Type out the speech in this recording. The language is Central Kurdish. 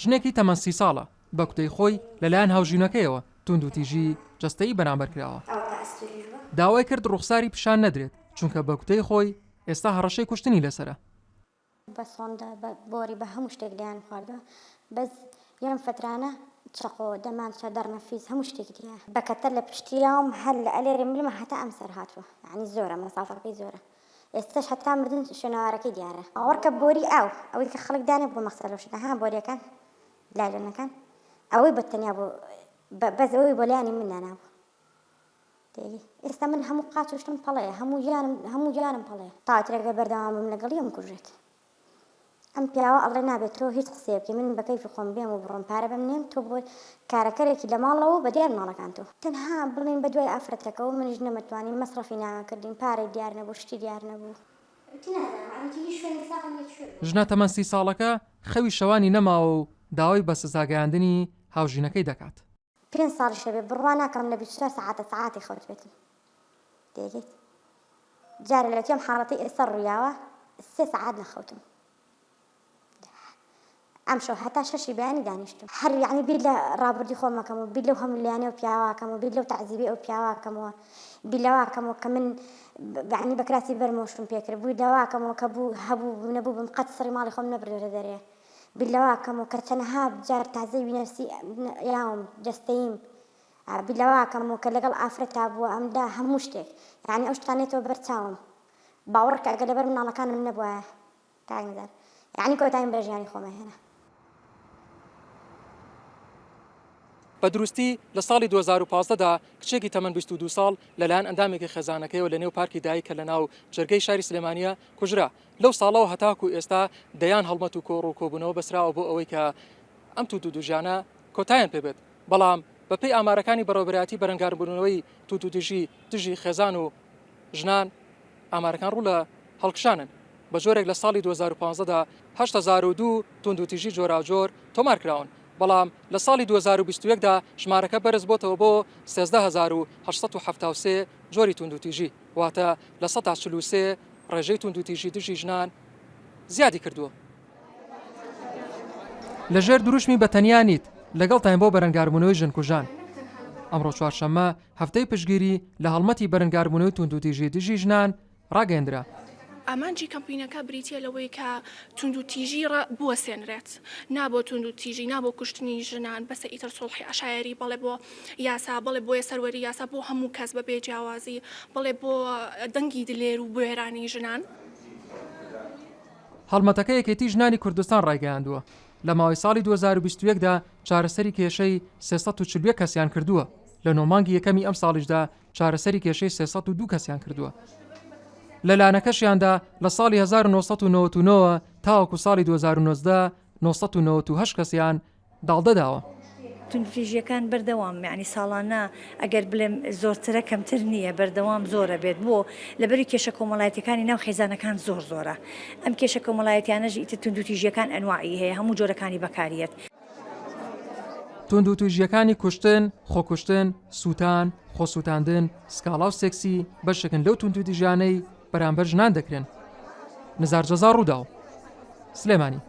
ژنێکی تەمەن 30 ساڵە بە کوتەی خۆی لەلایەن هاوژینەکەیەوە توند و تیژی جەستەیی بەرامبەر کراوە. داوای کرد ڕوخساری پیشان نەدرێت چونکە بە کوتەی خۆی ئێستا هەڕەشەی کوشتنی لەسرە. بە سۆندا بە بۆری بە هەموو شتێک لیان خواردەوە بەس یەم فترانە چقۆ دەمانچە دەرمەفیز هەموو شتێکی تیا بەکەتە لە پشتیاوم هەر لە ئەلێرە ملمە هەتا ئەم سەر هاتووە یعنی زۆرە مەسافەکەی زۆرە ئێستاش هەتا مردن شوێنەوارەکەی دیارە ئەوەرکە بۆری ئەوەی کە خەڵک دانێ بۆ مەخسەر شتە ها بۆریەکان لالێنەکان ئەوەی بەتەنیا بۆ بەس ئەوەی بۆ لایانی من نانابوو ئێستا من هەموو قاچ شتم پەڵەیە هەموو جانم پەڵەیە تاواترێکە بەردەوام بم لەگەڵ یەم کوژێت ئەم پیاوە ئەڵێ نابێتەوە هیچ قسێ بکەی من بە کەیفی خۆم بێم و بڕۆم پارە بەم نێم تۆ بۆ کارەکەرێکی لە ماڵەوە بە دیار ماڵەکان تۆ تەنها بڵێن بە دوای ئافرەتەکە و منیش نەمەتوانین مەسرەفی ناکردین پارەی دیار نەبوو شتی دیار نەبوو. ژنە تەمەن 30 ساڵەکە خەوی شەوانی نەماوە و داوای بە سزاگەیاندنی هاوژینەکەی دەکات. 5 ساڵی شەبێ بڕوا ناکەم لە 24 ساعاتی خەوت بێتم دێگەیت جارە لە تێم حاڵەتی ئێستا ڕوویاوە 3 ساعات نەخەوتم ئەم شەو هەتا 6 بەیانی دانیشتم هەر یعنی بیر لە ڕابردی خۆمەکەم و بیر لەو هەموو لایەنە و پیاواکەم و بیر لەو تەعزیبی ئەو پیاواکەمەوە بیر لەواکەمەوە کە من یعنی بە کراسی بەرمەوشتم پێکرد بووی لەواکەمەوە کە بوو هەبوو نەبوو بم قەت سەری ماڵی خۆم نەبرێرە دەرێ بیر لەواکەمەوە کە چەنەها جار تازەی وینەرسی یاوم جەستەییم بیر لەواکەمەوە کە لەگەڵ ئافرەتا بووە ئەمدا هەموو شتێک یعنی ئەو شتانێتەوە بەرچاوم باوەڕکە ئەگەر لەبەر مناڵەکانم نەبووە تاگدار یعنی کۆتاییم بە ژیانی خۆمە هێنا. بە دروستی لە ساڵی 2015دا کچێکی تەمەن 22 ساڵ لەلایەن ئەندامێکی خێزانەکەیەوە لە نێو پارکی دایکە لە ناو جەرگەی شاری سلێمانیە کوژرا لەو ساڵەوە هەتاکو ئێستا دەیان هەڵمەت و کۆڕ و کۆبوونەوە بەسراوە بۆ ئەوەی کە ئەم تووتودوژانە کۆتاییان پێبێت بەڵام بەپێی ئامارەکانی بەڕێوەبەرایەتی بەرەنگاربوونەوەی تووتودژی ژنان و ژنان ئامارەکان ڕوو لە هەڵکشانن بە جۆرێک لە ساڵی 2015دا 8002 توندوتیژی جۆراوجۆر تۆمارکراون بەڵام لە ساڵی 2021دا ژمارەکە بەرز بۆتەوە بۆ 13873 جۆری توندوتیژی واتە لە 143 ڕێژەی توندوتیژی دژی ژنان زیادی کردووە. لەژێر دروشمی بەتەنیانیت لەگەڵتان بۆ بەرەنگاربوونەوەی ژنکوژان ئەمڕۆ چوارشەممە هەفتەی پشگیری لە هەڵمەتی بەرەنگاربوونەوەی توندوتیژی دژی ژنان ڕاگەیەندرا. ئامانجی کەمپینەکە بریتە لەوەی کە توندوتیژی بوەسێنرێت نابۆ توندوتیژی نابۆ کوشتنی ژنان بەسە ئیتر سڵحی عشایری بەڵێ بۆ یاسا بڵێ بۆیە سەروەری یاسا بۆ هەموو کەس بە بێجیاوازی بڵێ بۆ دەنگی دلێر و بوێرانی ژنان. هەڵمەتەکە یەکێتی ژنانی کوردستان ڕایگەیاندووە لە ماوەی ساڵی 2021دا چارەسەری کێشەی 340 کەسیان کردووە لە نۆمانگی یەکەمی ئەم ساڵیشدا چارەسەری کێشەی 302 کەسیان کردووە. لەلایەنەکەشیاندا لە ساڵی 1999 تاوەکو ساڵی 2019 998 کەسیان داڵدەداوە. توندوتیژیەکان بەردەوام یعنی ساڵانە ئەگەر بڵێم زۆرترە کەمتر نییە بەردەوام زۆرە بێت بۆ لەبەری کێشە کۆمەڵایەتەکانی ناو خێزانەکان زۆرە ئەم کێشە کۆمەڵایەتیانەژ ئیتر توندوتیژیەکان ئەنواعی هەیە هەموو جۆرەکانی بەکاریەت. توندوتیژیەکانی کوشتن، خۆکوشتن، سووتان، خۆسووتاندن، سکاڵا و سێکسی بەشێکن لەو توندوتیژیانەی بەرامبەر ژنان دەکرێن. نزار جەزا ڕووداو سلێمانی.